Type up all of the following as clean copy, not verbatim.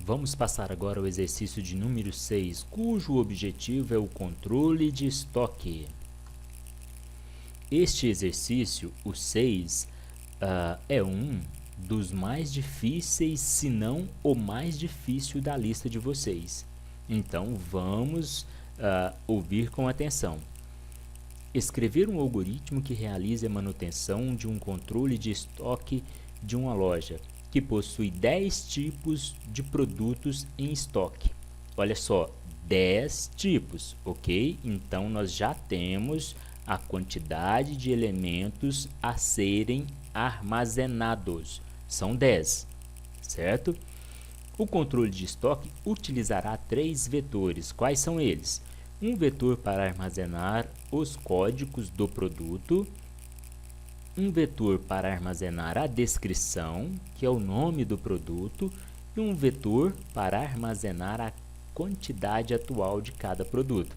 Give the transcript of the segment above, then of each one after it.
Vamos passar agora ao exercício de número 6, cujo objetivo é o controle de estoque. Este exercício, o 6, é um dos mais difíceis, se não o mais difícil da lista de vocês. Então, vamos ouvir com atenção. Escrever um algoritmo que realize a manutenção de um controle de estoque de uma loja que possui 10 tipos de produtos em estoque. Olha só, 10 tipos, ok? Então, nós já temos a quantidade de elementos a serem armazenados. São 10, certo? O controle de estoque utilizará 3 vetores. Quais são eles? Um vetor para armazenar os códigos do produto, um vetor para armazenar a descrição, que é o nome do produto, e um vetor para armazenar a quantidade atual de cada produto.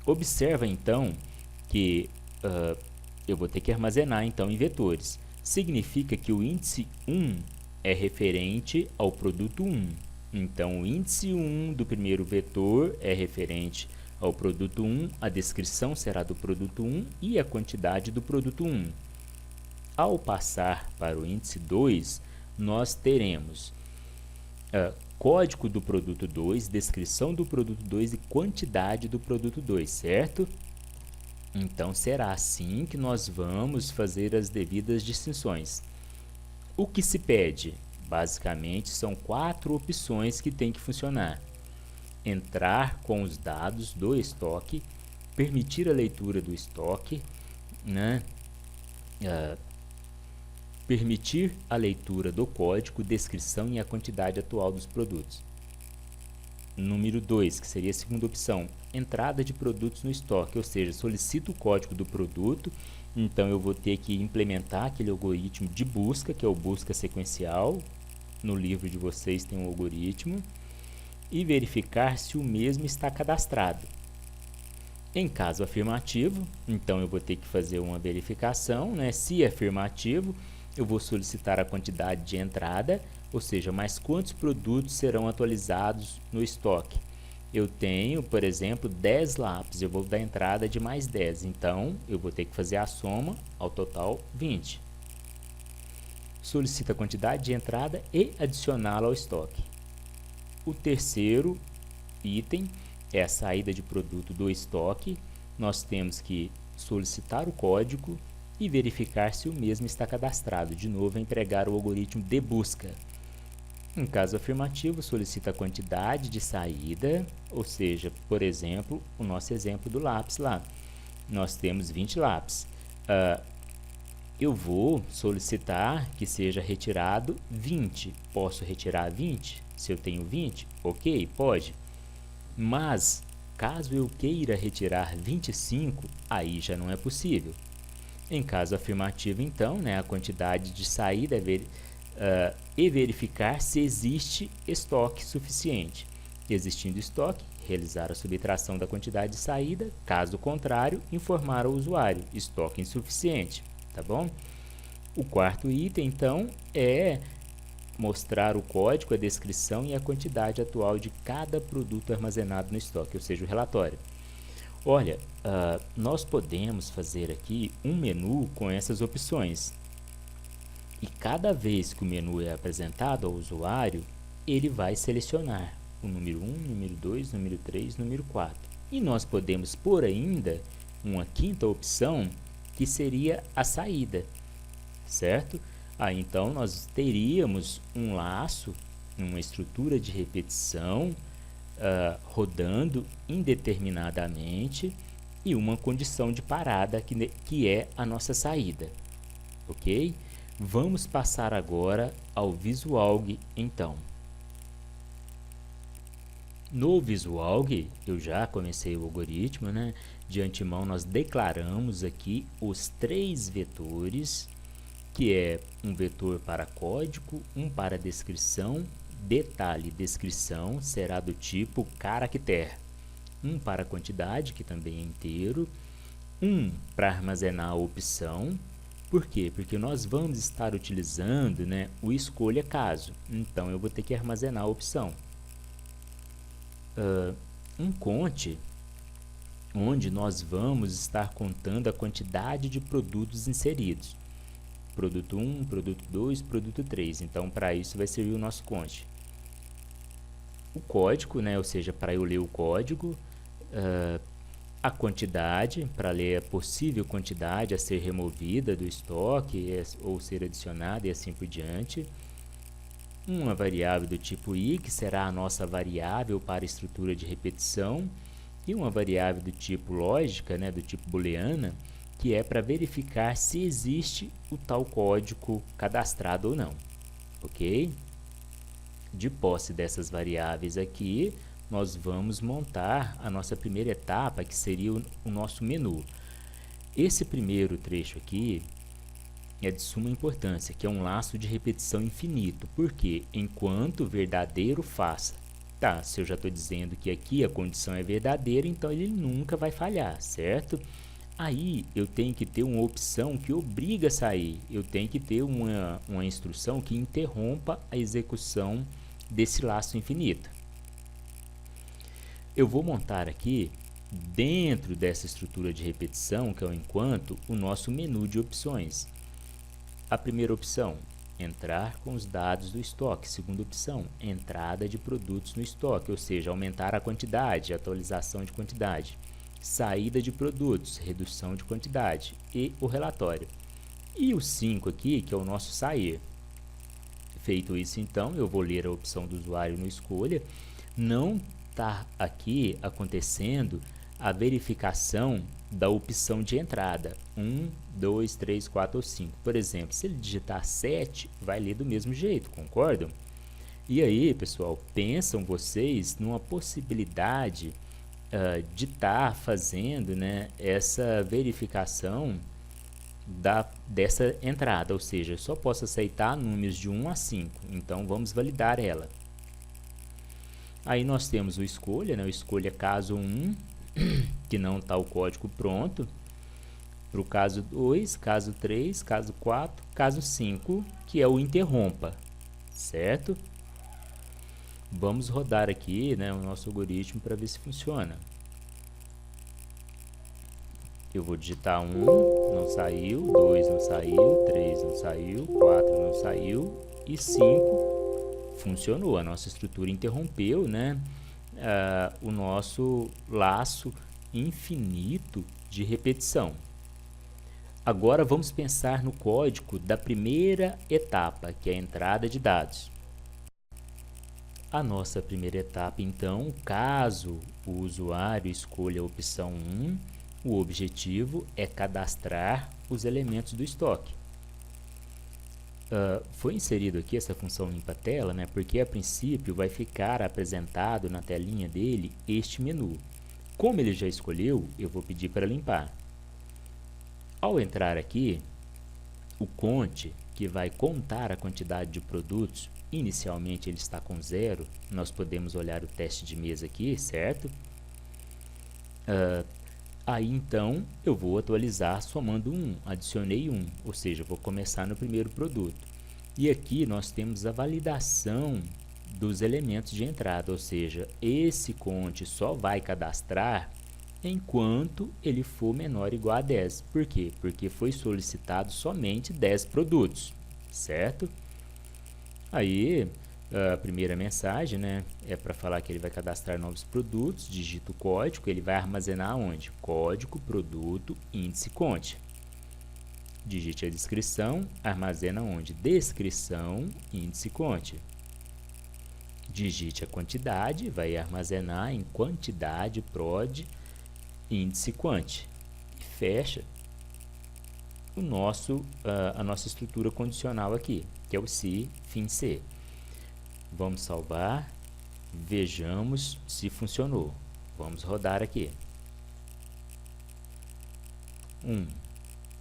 Observa então que eu vou ter que armazenar então em vetores. Significa que o índice 1 é referente ao produto 1. Então, o índice 1 do primeiro vetor é referente ao produto 1, a descrição será do produto 1 e a quantidade do produto 1. Ao passar para o índice 2, nós teremos código do produto 2, descrição do produto 2 e quantidade do produto 2, certo? Então, será assim que nós vamos fazer as devidas distinções. O que se pede? Basicamente, são 4 opções que tem que funcionar. Entrar com os dados do estoque, permitir a leitura do estoque, né? Permitir a leitura do código, descrição e a quantidade atual dos produtos. Número 2, que seria a segunda opção, entrada de produtos no estoque, ou seja, solicito o código do produto, então eu vou ter que implementar aquele algoritmo de busca, que é o busca sequencial. No livro de vocês tem um algoritmo, e verificar se o mesmo está cadastrado. Em caso afirmativo, então eu vou ter que fazer uma verificação, né? Se é afirmativo, eu vou solicitar a quantidade de entrada, ou seja, mais quantos produtos serão atualizados no estoque. Eu tenho, por exemplo, 10 lápis, eu vou dar entrada de mais 10, então eu vou ter que fazer a soma, ao total 20. Solicita a quantidade de entrada e adicioná-la ao estoque. O terceiro item é a saída de produto do estoque. Nós temos que solicitar o código e verificar se o mesmo está cadastrado. De novo, empregar o algoritmo de busca. Em caso afirmativo, solicita a quantidade de saída, ou seja, por exemplo, o nosso exemplo do lápis lá. Nós temos 20 lápis. Eu vou solicitar que seja retirado 20. Posso retirar 20? Se eu tenho 20, ok, pode. Mas, caso eu queira retirar 25, aí já não é possível. Em caso afirmativo, então, né, a quantidade de saída e verificar se existe estoque suficiente. Existindo estoque, realizar a subtração da quantidade de saída, caso contrário, informar ao usuário, estoque insuficiente, tá bom? O quarto item, então, é mostrar o código, a descrição e a quantidade atual de cada produto armazenado no estoque, ou seja, o relatório. Olha, nós podemos fazer aqui um menu com essas opções. E cada vez que o menu é apresentado ao usuário, ele vai selecionar o número 1, número 2, número 3, número 4. E nós podemos pôr ainda uma quinta opção, que seria a saída, certo? Então, nós teríamos um laço, uma estrutura de repetição, rodando indeterminadamente e uma condição de parada, que é a nossa saída, ok? Vamos passar agora ao Visualg, então. No Visualg, eu já comecei o algoritmo, né? De antemão, nós declaramos aqui os 3 vetores, que é um vetor para código, um para descrição, detalhe, descrição será do tipo caractere, um para quantidade, que também é inteiro, um para armazenar a opção, Por quê? Porque nós vamos estar utilizando, né, o escolha caso. Então, eu vou ter que armazenar a opção. Um conte, onde nós vamos estar contando a quantidade de produtos inseridos. Produto 1, produto 2, produto 3. Então, para isso vai servir o nosso conte. O código, né, ou seja, para eu ler o código, a quantidade, para ler a possível quantidade a ser removida do estoque ou ser adicionada e assim por diante. Uma variável do tipo i, que será a nossa variável para a estrutura de repetição, e uma variável do tipo lógica, né, do tipo booleana, que é para verificar se existe o tal código cadastrado ou não, ok? De posse dessas variáveis aqui, nós vamos montar a nossa primeira etapa, que seria o nosso menu. Esse primeiro trecho aqui é de suma importância, que é um laço de repetição infinito, porque enquanto verdadeiro faça. Tá, se eu já estou dizendo que aqui a condição é verdadeira, então ele nunca vai falhar, certo? Aí eu tenho que ter uma opção que obriga a sair, eu tenho que ter uma instrução que interrompa a execução desse laço infinito. Eu vou montar aqui, dentro dessa estrutura de repetição, que é o enquanto, o nosso menu de opções. A primeira opção, entrar com os dados do estoque. Segunda opção, entrada de produtos no estoque, ou seja, aumentar a quantidade, atualização de quantidade. Saída de produtos, redução de quantidade e o relatório. E o 5 aqui, que é o nosso sair. Feito isso, então, eu vou ler a opção do usuário no escolha. Não está aqui acontecendo a verificação da opção de entrada 1, 2, 3, 4 ou 5. Por exemplo, se ele digitar 7, vai ler do mesmo jeito, concordam? E aí, pessoal, pensam vocês numa possibilidade de estar fazendo, né, essa verificação dessa entrada, ou seja, eu só posso aceitar números de 1 a 5, então vamos validar ela. Aí nós temos o escolha, né, o escolha caso 1, que não está o código pronto, para o caso 2, caso 3, caso 4, caso 5, que é o interrompa, certo? Vamos rodar aqui, né, o nosso algoritmo para ver se funciona. Eu vou digitar 1, não saiu, 2 não saiu, 3 não saiu, 4 não saiu e 5 funcionou. A nossa estrutura interrompeu, né, o nosso laço infinito de repetição. Agora vamos pensar no código da primeira etapa, que é a entrada de dados. A nossa primeira etapa, então, caso o usuário escolha a opção 1, o objetivo é cadastrar os elementos do estoque. Foi inserido aqui essa função limpa-tela, né, porque a princípio vai ficar apresentado na telinha dele este menu. Como ele já escolheu, eu vou pedir para limpar. Ao entrar aqui, o conte, que vai contar a quantidade de produtos, inicialmente ele está com 0, nós podemos olhar o teste de mesa aqui, certo? Aí então eu vou atualizar somando 1, adicionei 1, ou seja, vou começar no primeiro produto. E aqui nós temos a validação dos elementos de entrada, ou seja, esse conte só vai cadastrar enquanto ele for menor ou igual a 10. Por quê? Porque foi solicitado somente 10 produtos, certo? Aí, a primeira mensagem, né, é para falar que ele vai cadastrar novos produtos, digita o código, ele vai armazenar onde? Código, produto, índice, conte. Digite a descrição, armazena onde? Descrição, índice, conte. Digite a quantidade, vai armazenar em quantidade, prod, índice, quant. E fecha a nossa estrutura condicional aqui, que é o se, fim, se. Vamos salvar, vejamos se funcionou. Vamos rodar aqui.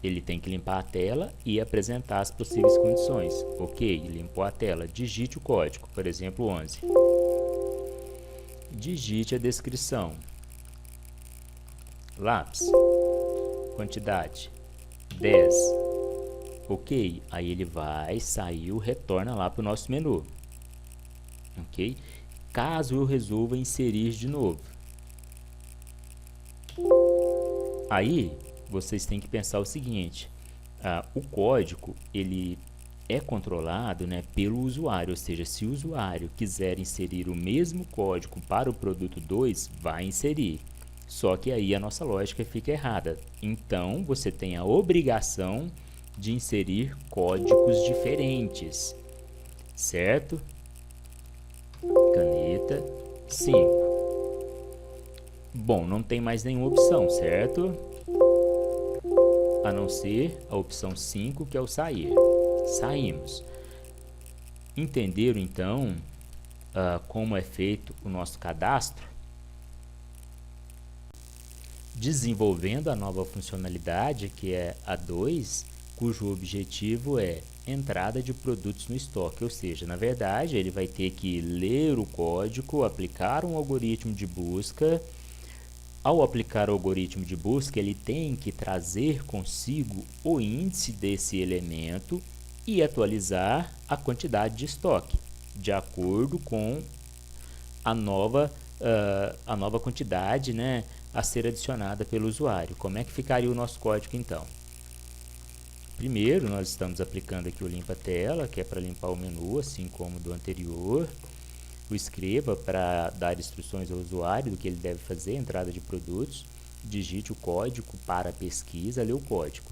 Ele tem que limpar a tela e apresentar as possíveis condições. Ok, limpou a tela. Digite o código, por exemplo, 11. Digite a descrição. Lápis. Quantidade, 10. Ok, aí ele vai, saiu, retorna lá para o nosso menu. Ok? Caso eu resolva inserir de novo, aí vocês têm que pensar o seguinte: o código ele é controlado, né, pelo usuário, ou seja, se o usuário quiser inserir o mesmo código para o produto 2, vai inserir. Só que aí a nossa lógica fica errada. Então, você tem a obrigação de inserir códigos diferentes, certo? Caneta 5. Bom, não tem mais nenhuma opção, certo? A não ser a opção 5, que é o sair. Saímos. Entenderam, então, como é feito o nosso cadastro? Desenvolvendo a nova funcionalidade, que é a 2, cujo objetivo é entrada de produtos no estoque, ou seja, na verdade, ele vai ter que ler o código, aplicar um algoritmo de busca. Ao aplicar o algoritmo de busca, ele tem que trazer consigo o índice desse elemento e atualizar a quantidade de estoque, de acordo com a nova quantidade, né, a ser adicionada pelo usuário. Como é que ficaria o nosso código, então? Primeiro, nós estamos aplicando aqui o limpa-tela, que é para limpar o menu, assim como do anterior. O escreva para dar instruções ao usuário do que ele deve fazer, entrada de produtos. Digite o código para pesquisa, lê o código.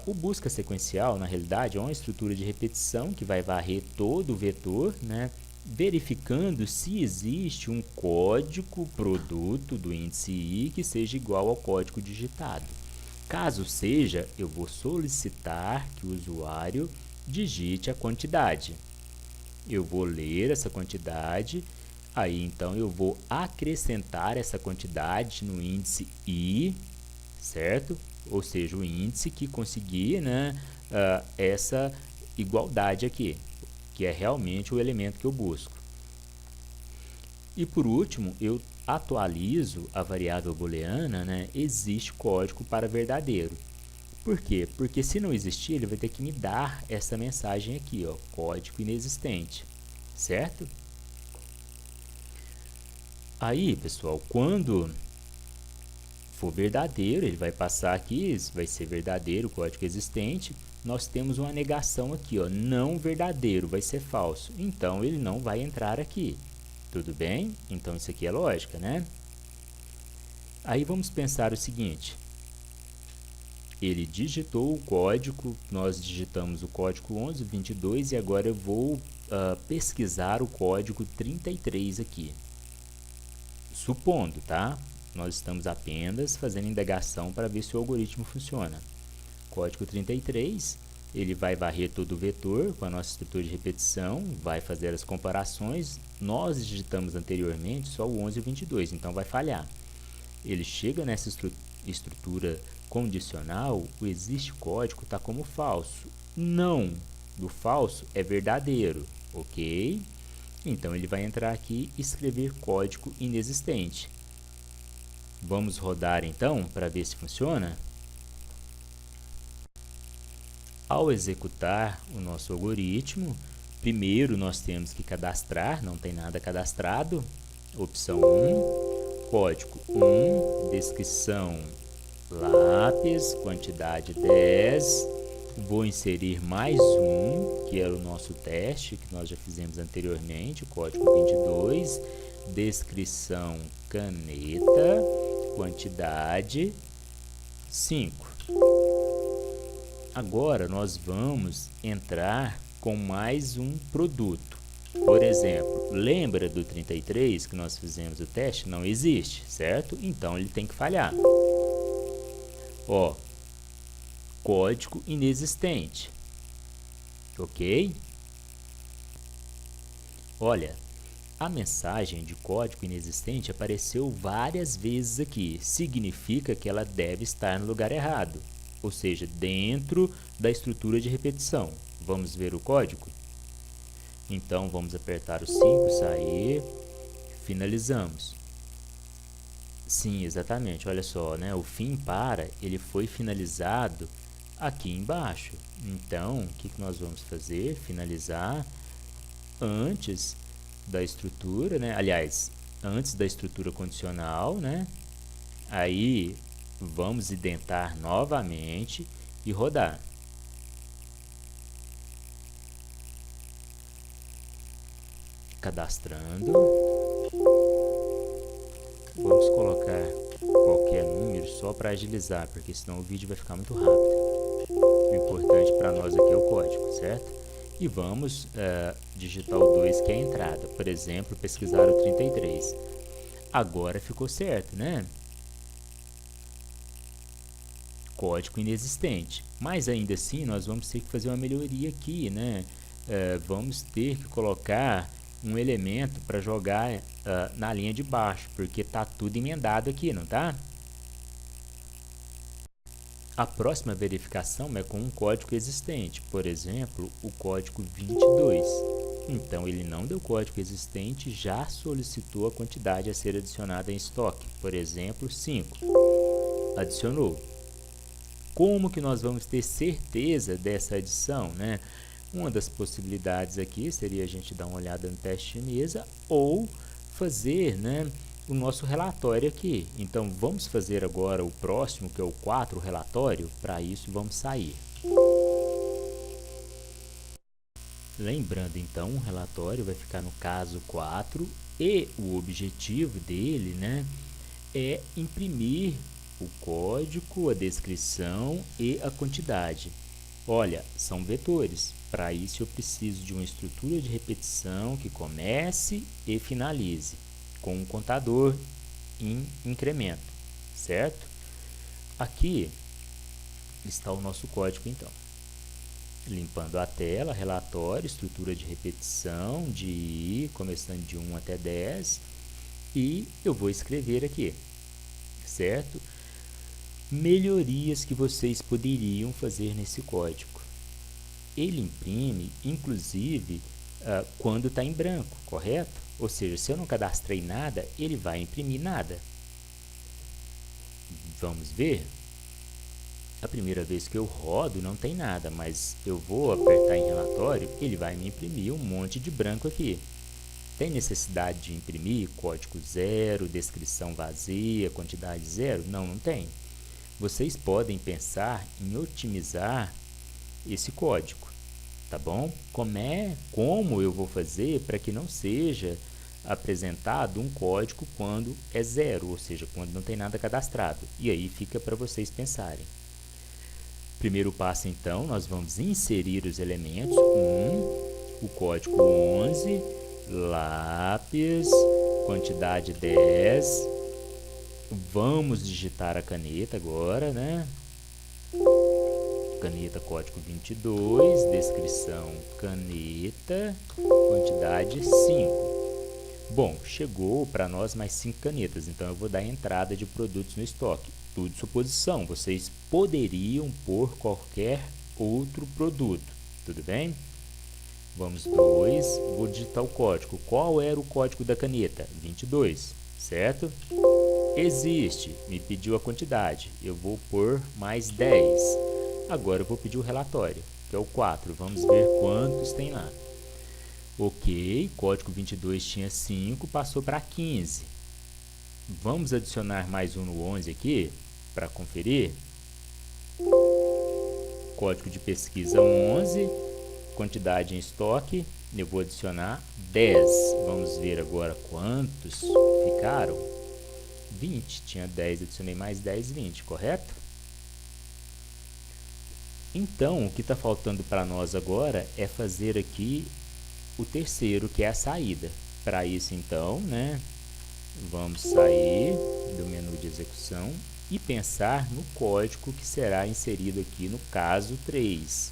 O busca sequencial, na realidade, é uma estrutura de repetição que vai varrer todo o vetor, né, verificando se existe um código produto do índice I que seja igual ao código digitado. Caso seja, eu vou solicitar que o usuário digite a quantidade. Eu vou ler essa quantidade, aí então eu vou acrescentar essa quantidade no índice I, certo? Ou seja, o índice que conseguir, né, essa igualdade aqui, que é realmente o elemento que eu busco. E por último, eu atualizo a variável booleana, né, existe código para verdadeiro. Por quê? Porque se não existir, ele vai ter que me dar essa mensagem aqui, ó, código inexistente, certo? Aí, pessoal, quando for verdadeiro, ele vai passar aqui, vai ser verdadeiro o código existente. Nós temos uma negação aqui, ó, não verdadeiro, vai ser falso. Então, ele não vai entrar aqui. Tudo bem? Então, isso aqui é lógica, né? Aí, vamos pensar o seguinte. Ele digitou o código, nós digitamos o código 1122 e agora eu vou pesquisar o código 33 aqui. Supondo, tá? Nós estamos apenas fazendo indagação para ver se o algoritmo funciona. Código 33, ele vai varrer todo o vetor com a nossa estrutura de repetição, vai fazer as comparações. Nós digitamos anteriormente só o 1122, então vai falhar. Ele chega nessa estrutura condicional, o existe código está como falso. Não, do falso é verdadeiro, ok? Então, ele vai entrar aqui e escrever código inexistente. Vamos rodar, então, para ver se funciona. Ao executar o nosso algoritmo, primeiro nós temos que cadastrar, não tem nada cadastrado. Opção 1, código 1, descrição lápis, quantidade 10. Vou inserir mais um, que era o nosso teste, que nós já fizemos anteriormente, o código 22, descrição caneta, quantidade 5. Agora, nós vamos entrar com mais um produto. Por exemplo, lembra do 33 que nós fizemos o teste? Não existe, certo? Então, ele tem que falhar. Ó, código inexistente, ok? Olha, a mensagem de código inexistente apareceu várias vezes aqui, significa que ela deve estar no lugar errado, ou seja, dentro da estrutura de repetição. Vamos ver o código? Então, vamos apertar o 5, sair, finalizamos. Sim, exatamente, olha só, né? O fim para, ele foi finalizado aqui embaixo. Então, o que nós vamos fazer? Finalizar antes da estrutura, né? Aliás, antes da estrutura condicional, né? Aí, vamos identar novamente e rodar. Cadastrando. Vamos colocar qualquer número só para agilizar, porque senão o vídeo vai ficar muito rápido. O importante para nós aqui é o código, certo? E vamos digitar o 2, que é a entrada. Por exemplo, pesquisar o 33. Agora ficou certo, né? Código inexistente. Mas ainda assim, nós vamos ter que fazer uma melhoria aqui, né? Vamos ter que colocar um elemento para jogar na linha de baixo, porque tá tudo emendado aqui, não tá? A próxima verificação é com um código existente, por exemplo, o código 22. Então, ele não deu código existente, já solicitou a quantidade a ser adicionada em estoque, por exemplo, 5. Adicionou. Como que nós vamos ter certeza dessa adição, né? Uma das possibilidades aqui seria a gente dar uma olhada no teste de mesa ou fazer, né, o nosso relatório aqui. Então, vamos fazer agora o próximo, que é o 4, o relatório. Para isso, vamos sair. Lembrando, então, o relatório vai ficar no caso 4 e o objetivo dele, né, é imprimir o código, a descrição e a quantidade. Olha, são vetores. Para isso eu preciso de uma estrutura de repetição que comece e finalize com um contador em incremento, certo? Aqui está o nosso código, então. Limpando a tela, relatório, estrutura de repetição de I, começando de 1 até 10, e eu vou escrever aqui, certo? Melhorias que vocês poderiam fazer nesse código. Ele imprime, inclusive, quando está em branco, correto? Ou seja, se eu não cadastrei nada, ele vai imprimir nada. Vamos ver? A primeira vez que eu rodo não tem nada, mas eu vou apertar em relatório, ele vai me imprimir um monte de branco aqui. Tem necessidade de imprimir código 0, descrição vazia, quantidade 0? Não, não tem. Vocês podem pensar em otimizar esse código, tá bom? Como eu vou fazer para que não seja apresentado um código quando é 0, ou seja, quando não tem nada cadastrado. E aí fica para vocês pensarem. Primeiro passo, então, nós vamos inserir os elementos. O código 11, lápis, quantidade 10. Vamos digitar a caneta agora, né? Caneta, código 22, descrição, caneta, quantidade 5. Bom, chegou para nós mais 5 canetas, então eu vou dar entrada de produtos no estoque. Tudo suposição, vocês poderiam pôr qualquer outro produto, tudo bem? Vamos 2, vou digitar o código. Qual era o código da caneta? 22, certo? Existe, me pediu a quantidade, eu vou pôr mais 10. Agora eu vou pedir o relatório, que é o 4. Vamos ver quantos tem lá. Ok, código 22 tinha 5, passou para 15. Vamos adicionar mais um no 11 aqui, para conferir. Código de pesquisa 11, quantidade em estoque, eu vou adicionar 10. Vamos ver agora quantos ficaram. 20, tinha 10, adicionei mais 10, 20, correto? Então, o que está faltando para nós agora é fazer aqui o terceiro, que é a saída. Para isso, então, né, vamos sair do menu de execução e pensar no código que será inserido aqui no caso 3.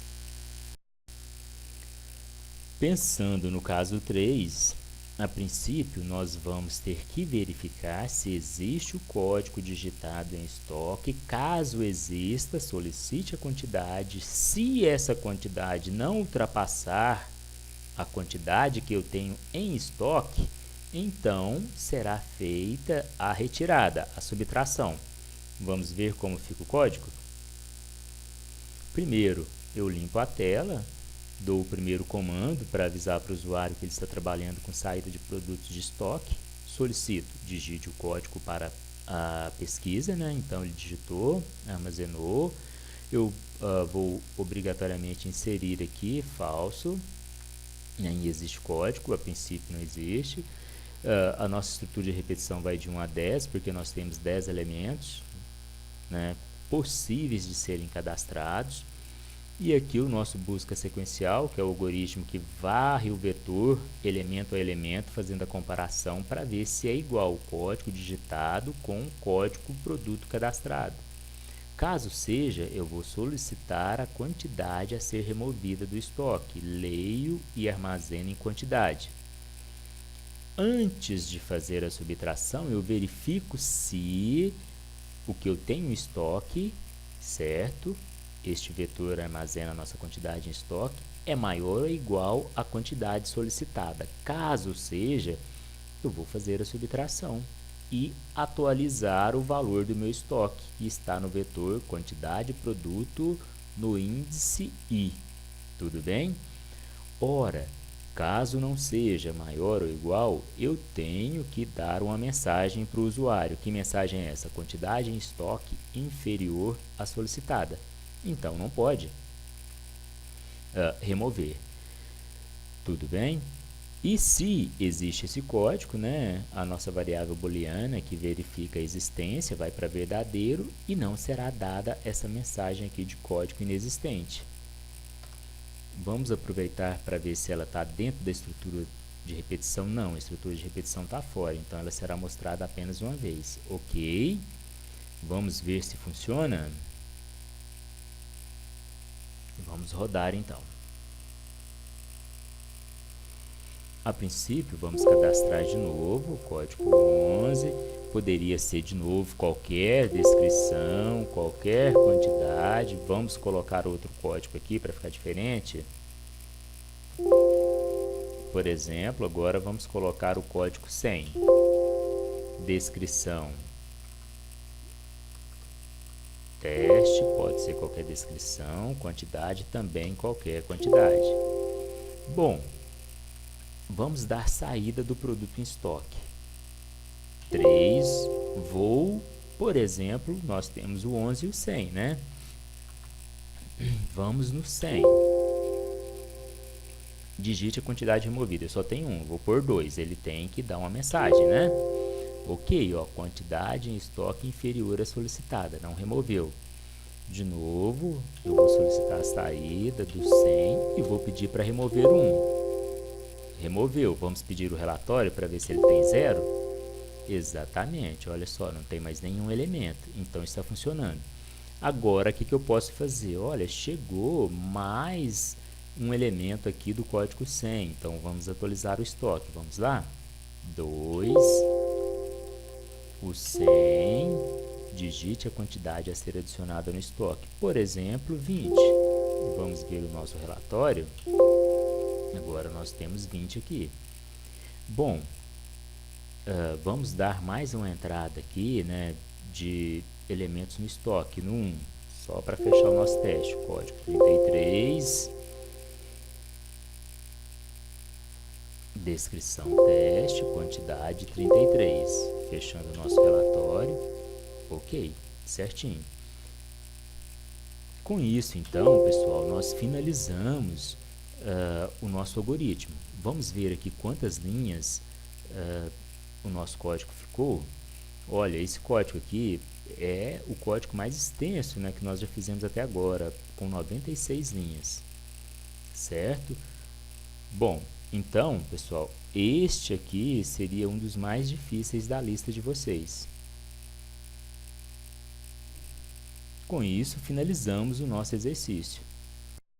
Pensando no caso 3, a princípio, nós vamos ter que verificar se existe o código digitado em estoque. Caso exista, solicite a quantidade. Se essa quantidade não ultrapassar a quantidade que eu tenho em estoque, então será feita a retirada, a subtração. Vamos ver como fica o código? Primeiro, eu limpo a tela, dou o primeiro comando para avisar para o usuário que ele está trabalhando com saída de produtos de estoque. Solicito, digite o código para a pesquisa, né? Então ele digitou, armazenou. Eu vou obrigatoriamente inserir aqui falso, nem existe código, a princípio não existe. A nossa estrutura de repetição vai de 1 a 10, porque nós temos 10 elementos, né, possíveis de serem cadastrados. E aqui o nosso busca sequencial, que é o algoritmo que varre o vetor elemento a elemento, fazendo a comparação para ver se é igual o código digitado com o código produto cadastrado. Caso seja, eu vou solicitar a quantidade a ser removida do estoque. Leio e armazeno em quantidade. Antes de fazer a subtração, eu verifico se o que eu tenho em estoque, certo? Este vetor armazena a nossa quantidade em estoque, é maior ou igual à quantidade solicitada. Caso seja, eu vou fazer a subtração e atualizar o valor do meu estoque, que está no vetor quantidade produto no índice I. Tudo bem? Ora, caso não seja maior ou igual, eu tenho que dar uma mensagem para o usuário. Que mensagem é essa? Quantidade em estoque inferior à solicitada. Então, não pode remover. Tudo bem? E se existe esse código, né, a nossa variável booleana que verifica a existência vai para verdadeiro e não será dada essa mensagem aqui de código inexistente. Vamos aproveitar para ver se ela está dentro da estrutura de repetição. Não, a estrutura de repetição está fora, então ela será mostrada apenas uma vez. Ok, vamos ver se funciona. Vamos rodar então. A princípio, vamos cadastrar de novo o código 11. Poderia ser de novo qualquer descrição, qualquer quantidade. Vamos colocar outro código aqui para ficar diferente. Por exemplo, agora vamos colocar o código 100. Descrição. Teste, pode ser qualquer descrição, quantidade também qualquer quantidade. Bom, vamos dar saída do produto em estoque. 3, vou, por exemplo, nós temos o 11 e o 100, né? Vamos no 100. Digite a quantidade removida, eu só tenho 1, vou pôr 2, ele tem que dar uma mensagem, né? Ok, ó, quantidade em estoque inferior à solicitada, não removeu. De novo, eu vou solicitar a saída do 100 e vou pedir para remover 1. Removeu, vamos pedir o relatório para ver se ele tem 0? Exatamente, olha só, não tem mais nenhum elemento, então está funcionando. Agora, o que eu posso fazer? Olha, chegou mais um elemento aqui do código 100, então vamos atualizar o estoque, vamos lá? 2, o 100, digite a quantidade a ser adicionada no estoque, por exemplo, 20. Vamos ver o nosso relatório. Agora nós temos 20 aqui. Bom, vamos dar mais uma entrada aqui, né, de elementos no estoque, no 1, só para fechar o nosso teste. Código 33, descrição teste, quantidade 33. Fechando o nosso relatório. Ok, certinho. Com isso, então, pessoal, nós finalizamos o nosso algoritmo. Vamos ver aqui quantas linhas o nosso código ficou. Olha, esse código aqui é o código mais extenso, né, que nós já fizemos até agora, com 96 linhas, certo? Bom, então, pessoal, este aqui seria um dos mais difíceis da lista de vocês. Com isso, finalizamos o nosso exercício.